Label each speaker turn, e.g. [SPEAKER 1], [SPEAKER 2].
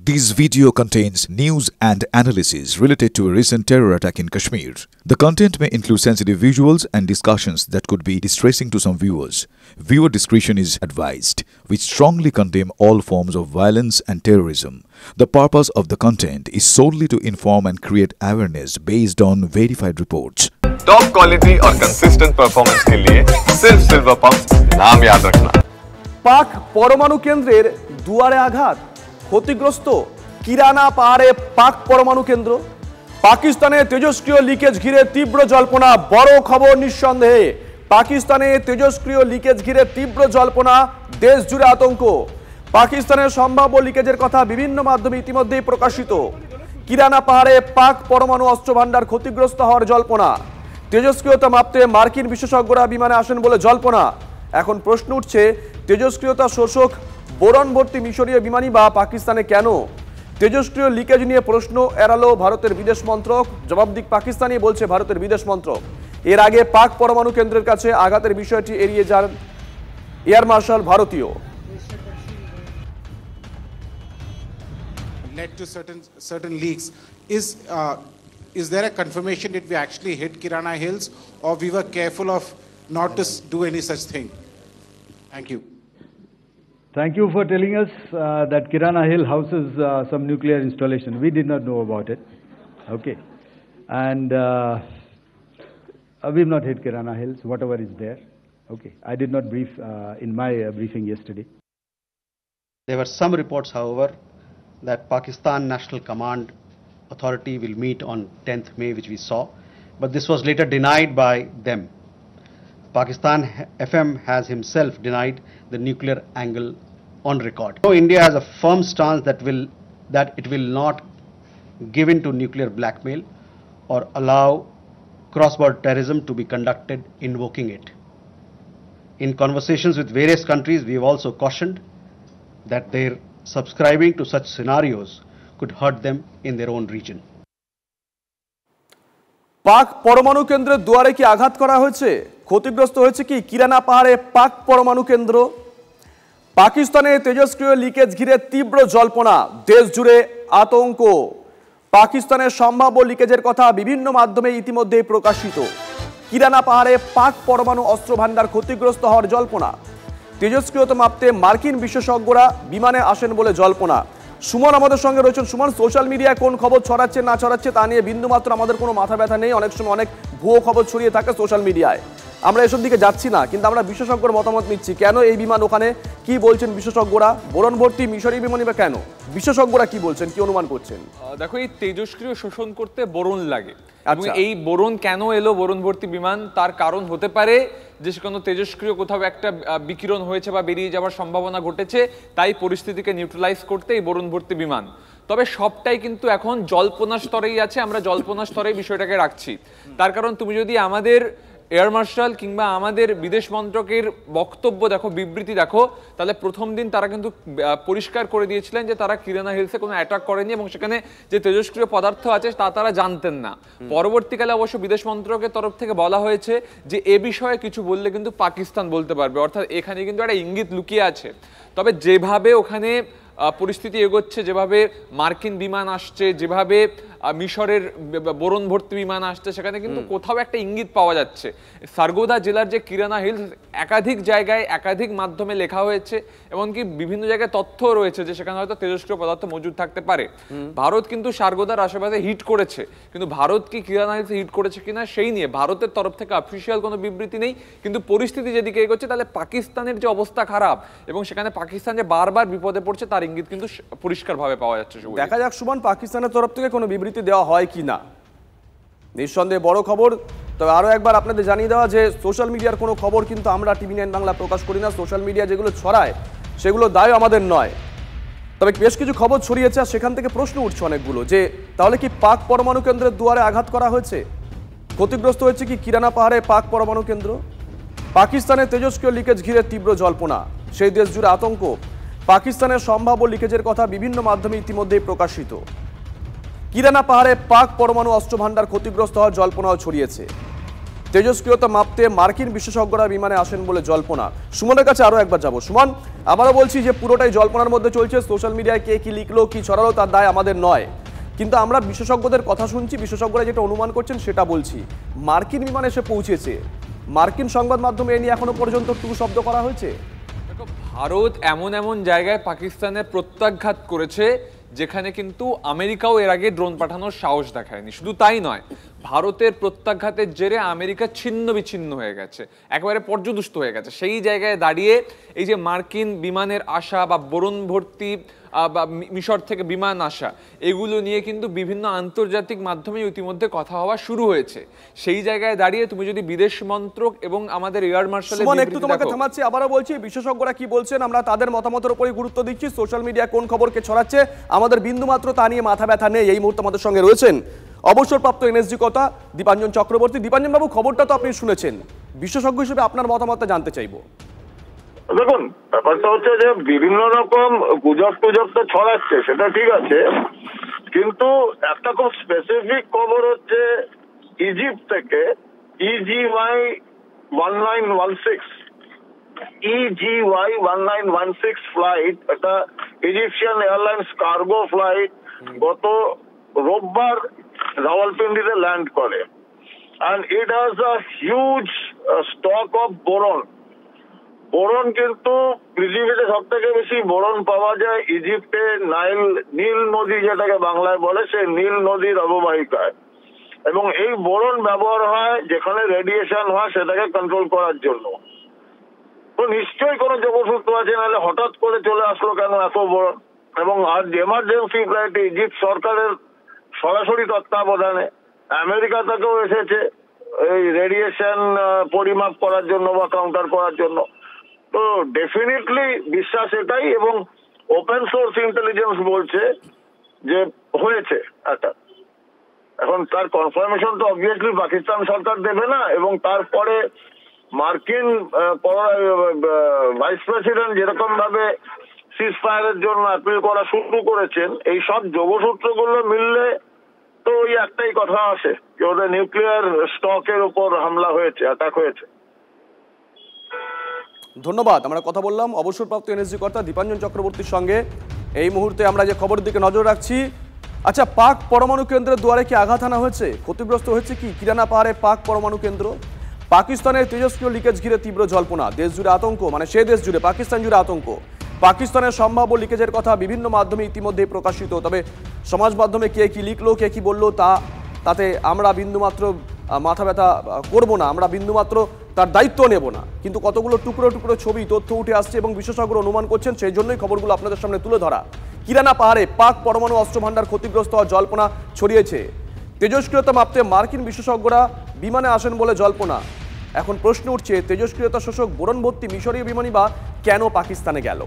[SPEAKER 1] This video contains news and analysis related to a recent terror attack in Kashmir. The content may include sensitive visuals and discussions that could be distressing to some viewers. Viewer discretion is advised. We strongly condemn all forms of violence and terrorism. The purpose of the content is solely to inform and create awareness based on verified reports.
[SPEAKER 2] Top quality और consistent performance के लिए सिर्फ silver pump नाम याद रखना।
[SPEAKER 3] पाक परमाणु केंद्रेर दुआरे आघात क्षतिग्रस्त किराना पाहाड़े पाक परमाणु केंद्र पाकिस्ताने तेजस्क्रिय लिकेज घिरे तीव्र जल्पना बड़ खबर निस्संदेहे पाकिस्ताने तेजस्क्रिय लिकेज घिरे तीव्र जल्पना देश जुड़े आतंक पाकिस्तानेर सम्भाव्य लिकेजेर कथा विभिन्न माध्यमे इतिमध्ये प्रकाशित किराना पाहाड़े पाक परमाणु अस्त्र भाण्डार क्षतिग्रस्त हওয়ার जल्पना तेजस्क्रियता मापते मार्किन विशेषज्ञरा विमाने आसेन बोले जल्पना এখন প্রশ্ন উঠছে তেজস্ক্রিয়তা শোষক বোরন ভর্তি মিশরীয় বিমানই বা পাকিস্তানে কেন তেজস্ক্রিয় লিকেজ নিয়ে প্রশ্ন এড়ালো ভারতের বিদেশ মন্ত্রক জবাব দিক পাকিস্তানি বলছে ভারতের বিদেশ মন্ত্রক এর আগে পাক পরমাণু কেন্দ্রের কাছে আঘাতের বিষয়টি এড়িয়ে যান এয়ার মার্শাল ভারতীয়
[SPEAKER 4] led to certain leaks is there a confirmation that we actually hit Kirana Hills or we were careful of not to do any such thing? Thank you.
[SPEAKER 5] Thank you for telling us that Kirana Hill houses some nuclear installation. We did not know about it. Okay. And we've not hit Kirana Hills, whatever is there. Okay. I did not brief in my briefing yesterday.
[SPEAKER 6] There were some reports, however, that Pakistan National Command Authority will meet on 10th May, which we saw, but this was later denied by them. Pakistan FM has himself denied the nuclear angle on record. So India has a firm stance that it will not give in to nuclear blackmail or allow cross-border terrorism to be conducted invoking it. In conversations with various countries, we have also cautioned that their subscribing to such scenarios could hurt them in their own region.
[SPEAKER 3] পাক পরমাণু কেন্দ্রের দুয়ারে কি আঘাত করা হয়েছে ক্ষতিগ্রস্ত হয়েছে কি কিরানা পাহাড়ে পাক পরমাণু কেন্দ্র পাকিস্তানে তেজস্ক্রিয় লিকেজ ঘিরে তীব্র জল্পনা দেশ জুড়ে আতঙ্ক পাকিস্তানের সম্ভাব্য লিকেজের কথা বিভিন্ন মাধ্যমে ইতিমধ্যেই প্রকাশিত কিরানা পাহাড়ে পাক পরমাণু অস্ত্র ভান্ডার ক্ষতিগ্রস্ত হওয়ার জল্পনা তেজস্ক্রিয়তা মাপতে মার্কিন বিশেষজ্ঞরা বিমানে আসেন বলে জল্পনা সুমন আমাদের সঙ্গে রয়েছেন সুমন সোশ্যাল মিডিয়ায় কোন খবর ছড়াচ্ছে না ছড়াচ্ছে তা নিয়ে বিন্দুমাত্র আমাদের কোনো মাথা ব্যথা নেই অনেক সময় অনেক ভুয়ো খবর ছড়িয়ে থাকে সোশ্যাল মিডিয়ায় আমরা এসব দিকে যাচ্ছি না কিন্তু আমরা বিশেষজ্ঞর মতামত নিচ্ছি কেন এই বিমান ওখানে কি বলছেন বিশেষজ্ঞরা বোরন ভর্তি মিশরীয় বিমানই বা কেন বিশেষজ্ঞরা কি বলছেন কি অনুমান করছেন
[SPEAKER 7] দেখো এই তেজস্ক্রিয় শোষণ করতে বোরন লাগে এবং এই বোরন কেন এলো বোরন ভর্তি বিমান তার কারণ হতে পারে যে কোনো তেজস্ক্রিয় কোথাও একটা বিকিরণ হয়েছে বা বেরিয়ে যাওয়ার সম্ভাবনা ঘটেছে তাই পরিস্থিতিকে নিউট্রালাইজ করতে এই বোরন ভর্তি বিমান তবে সবটাই কিন্তু এখন জল্পনা স্তরেই আছে আমরা জল্পনা স্তরেই বিষয়টাকে রাখছি তার কারণ তুমি যদি আমাদের এয়ার মার্শাল কিংবা আমাদের বিদেশ মন্ত্রকের বক্তব্য দেখো বিবৃতি দেখো তাহলে প্রথম দিন তারা কিন্তু পরিষ্কার করে দিয়েছিলেন যে তারা কিরানা হিলসে কোনো অ্যাটাক করেনি এবং সেখানে যে তেজস্ক্রিয় পদার্থ আছে তা তারা জানতেন না পরবর্তীকালে অবশ্য বিদেশ মন্ত্রকের তরফ থেকে বলা হয়েছে যে এ বিষয়ে কিছু বললে কিন্তু পাকিস্তান বলতে পারবে অর্থাৎ এখানে কিন্তু একটা ইঙ্গিত লুকিয়ে আছে তবে যেভাবে ওখানে পরিস্থিতি এগোচ্ছে যেভাবে মার্কিন বিমান আসছে যেভাবে মিশরের বোরন ভর্তি বিমান আসছে সেখানে কিন্তু কোথাও একটা ইঙ্গিত পাওয়া যাচ্ছে সারগোদা জেলার যে কিরানা হিলস একাধিক জায়গায় একাধিক মাধ্যমে লেখা হয়েছে এমনকি বিভিন্ন জায়গায় তথ্য রয়েছে যে সেখানে হয়তো তেজস্ক্রিয় পদার্থ মজুদ থাকতে পারে ভারত কিন্তু সারগোদার আশেপাশে হিট করেছে কিন্তু ভারত কি কিরানা হিলসে হিট করেছে কিনা সেই নিয়ে ভারতের তরফ থেকে অফিসিয়াল কোনো বিবৃতি নেই কিন্তু পরিস্থিতি যেদিকে এগোচ্ছে তাহলে পাকিস্তানের যে অবস্থা খারাপ এবং সেখানে পাকিস্তান যে বারবার বিপদে পড়ছে তার ইঙ্গিত কিন্তু পরিষ্কারভাবে পাওয়া যাচ্ছে
[SPEAKER 3] দেখা যাক সুমন পাকিস্তানের তরফ থেকে কোনো বিবৃতি দেওয়া হয় কি না নিঃসন্দেহে বড় খবর তবে আরো একবার আপনাদের জানিয়ে দেওয়া যে সোশ্যাল মিডিয়ার কোনো খবর কিন্তু আমরা টিভি9 বাংলা প্রকাশ করি না সোশ্যাল মিডিয়া যেগুলো ছড়ায় সেগুলো দায় আমাদের নয় তবে বেশ কিছু খবর ছড়িয়েছে আর সেখান থেকে প্রশ্ন উঠছে অনেকগুলো যে তাহলে কি পাক পরমাণু কেন্দ্রের দুয়ারে আঘাত করা হয়েছে ক্ষতিগ্রস্ত হয়েছে কি কিরানা পাহাড়ে পাক পরমাণু কেন্দ্র পাকিস্তানের তেজস্ক্রিয় লিকেজ ঘিরে তীব্র জল্পনা সেই দেশ জুড়ে আতঙ্ক পাকিস্তানের সম্ভাব্য লিকেজের কথা বিভিন্ন মাধ্যমে ইতিমধ্যেই প্রকাশিত কিরানা পাহাড়ে পাক পরমাণু অস্ত্র ভান্ডার ক্ষতিগ্রস্ত হওয়ার জল্পনাও ছড়িয়েছে তেজস্ক্রিয়তা মাপতে মার্কিন বিশেষজ্ঞরা বিমানে আসেন বলে জল্পনা। সুমনের কাছে আরো একবার যাব। সুমন, আবারও বলছি যে পুরোটাই জল্পনার মধ্যে চলছে। সোশ্যাল মিডিয়ায় কে কি লিখলো কি ছড়ালো তার দায় আমাদের নয়, কিন্তু আমরা বিশেষজ্ঞদের কথা শুনছি, বিশেষজ্ঞরা যেটা অনুমান করছেন সেটা বলছি। মার্কিন বিমান এসে পৌঁছেছে, মার্কিন সংবাদ মাধ্যমে এ নিয়ে এখনো পর্যন্ত টু শব্দ করা হয়েছে।
[SPEAKER 7] ভারত এমন এমন জায়গায় পাকিস্তানের প্রত্যাঘাত করেছে যেখানে কিন্তু আমেরিকাও এর আগে ড্রোন পাঠানোর সাহস দেখায়নি। শুধু তাই নয়, ভারতের প্রত্যাঘাতের জেরে আমেরিকা ছিন্ন বিচ্ছিন্ন হয়ে গেছে, একেবারে পর্যদুষ্ট হয়ে গেছে। সেই জায়গায় দাঁড়িয়ে এই যে মার্কিন বিমানের আসা বা বোরন ভর্তি বা মিশর থেকে বিমান আসা, এগুলো নিয়ে কিন্তু বিভিন্ন আন্তর্জাতিক মাধ্যমে ইতিমধ্যে কথা হওয়া শুরু হয়েছে। সেই জায়গায় দাঁড়িয়ে তুমি যদি বিদেশ মন্ত্রক এবং আমাদের এয়ার মার্শালের
[SPEAKER 3] একটু তোমাকে থামাচ্ছি, আবারও বলছি বিশেষজ্ঞরা কি বলছেন আমরা তাদের মতামতের উপরই গুরুত্ব দিচ্ছি। সোশ্যাল মিডিয়া কোন খবরকে ছড়াচ্ছে আমাদের বিন্দুমাত্র তা নিয়ে মাথা ব্যথা নেই। এই মুহূর্তে আমাদের সঙ্গে রয়েছেন অবসরপ্রাপ্ত এনএসজি কর্তা দীপাঞ্জন চক্রবর্তী। দীপাঞ্জন বাবু, খবরটা তো আপনি শুনেছেন, বিশেষজ্ঞ হিসেবে আপনার মতামতটা জানতে চাইবো।
[SPEAKER 8] দেখুন, ব্যাপারটা হচ্ছে যে বিভিন্ন রকম গুজব টুজব তো ছড়াচ্ছে, সেটা ঠিক আছে, কিন্তু একটা খুব স্পেসিফিক খবর হচ্ছে ইজিপ্ট থেকে EGY 1916 ফ্লাইট, একটা ইজিপশিয়ান এয়ারলাইন্স কার্গো ফ্লাইট গত রোববার রাওয়ালপিন্ডিতে ল্যান্ড করে। and it has a huge stock of boron. Boron কিন্তু পৃথিবীতে সব থেকে বেশি বোরন পাওয়া যায় ইজিপ্টে নীল নদী, যেটাকে বাংলায় বলে, সেই নীল নদীর অববাহিকায়। এবং এই বোরন ব্যবহার হয় যেখানে রেডিয়েশন হয় সেটাকে কন্ট্রোল করার জন্য। তো নিশ্চয়ই কোনো যোগসূত্র আছে, নাহলে হঠাৎ করে চলে আসলো কেন এত বোরন? এবং আর এমার্জেন্সি ফ্লাইটে ইজিপ্ট সরকারের সরাসরি তত্ত্বাবধানে আমেরিকা থেকেও এসেছে এই রেডিয়েশন পরিমাপ করার জন্য বা কাউন্টার করার জন্য। তো ডেফিনেটলি বিশ্বাস এটাই, এবং ওপেন সোর্স ইন্টেলিজেন্স বলছে যে হয়েছে এটা। এখন তার কনফার্মেশন তো অবভিয়াসলি পাকিস্তান সরকার দেবে না, এবং তারপরে মার্কিন ভাইস প্রেসিডেন্ট যেরকম ভাবে সিজ ফায়ারের জন্য অ্যাপিল করা শুরু করেছেন, এই সব যোগসূত্রগুলো মিললে তো ওই একটাই কথা আসে যে ওদের নিউক্লিয়ার স্টকের উপর হামলা হয়েছে, অ্যাটাক হয়েছে।
[SPEAKER 3] ধন্যবাদ। আমরা কথা বললাম অবসরপ্রাপ্ত এনএসজি কর্তা দীপাঞ্জন চক্রবর্তীর সঙ্গে। এই মুহূর্তে আমরা যে খবরের দিকে নজর রাখছি, আচ্ছা, পাক পরমাণু কেন্দ্রের দুয়ারে কি আঘাত আনা হয়েছে? ক্ষতিগ্রস্ত হয়েছে কি কিরানা পাহাড়ে পাক পরমাণু কেন্দ্র? পাকিস্তানের তেজস্ক্রিয় লিকেজ ঘিরে তীব্র জল্পনা, দেশ জুড়ে আতঙ্ক, মানে সে দেশ জুড়ে পাকিস্তান জুড়ে আতঙ্ক। পাকিস্তানের সম্ভাব্য লিকেজের কথা বিভিন্ন মাধ্যমে ইতিমধ্যেই প্রকাশিত, তবে সমাজ মাধ্যমে কে কি লিখলো কে কি বললো তাতে আমরা বিন্দুমাত্র মাথা ব্যথা করবো না, আমরা বিন্দুমাত্র তার দায়িত্ব নেব না। কিন্তু কতগুলো টুকরো টুকরো ছবি তথ্য উঠে আসছে এবং বিশেষজ্ঞরা অনুমান করছেন, সেই জন্যই খবরগুলো আপনাদের সামনে তুলে ধরা। কিরানা পাহাড়ে পাক পরমাণু অস্ত্র ভান্ডার ক্ষতিগ্রস্ত হওয়ার জল্পনা ছড়িয়েছে। তেজস্ক্রিয়তা মাপতে মার্কিন বিশেষজ্ঞরা বিমানে আসেন বলে জল্পনা। এখন প্রশ্ন উঠছে, তেজস্ক্রিয়তা শোষক বোরন ভর্তি মিশরীয় বিমানই বা কেন পাকিস্তানে গেল?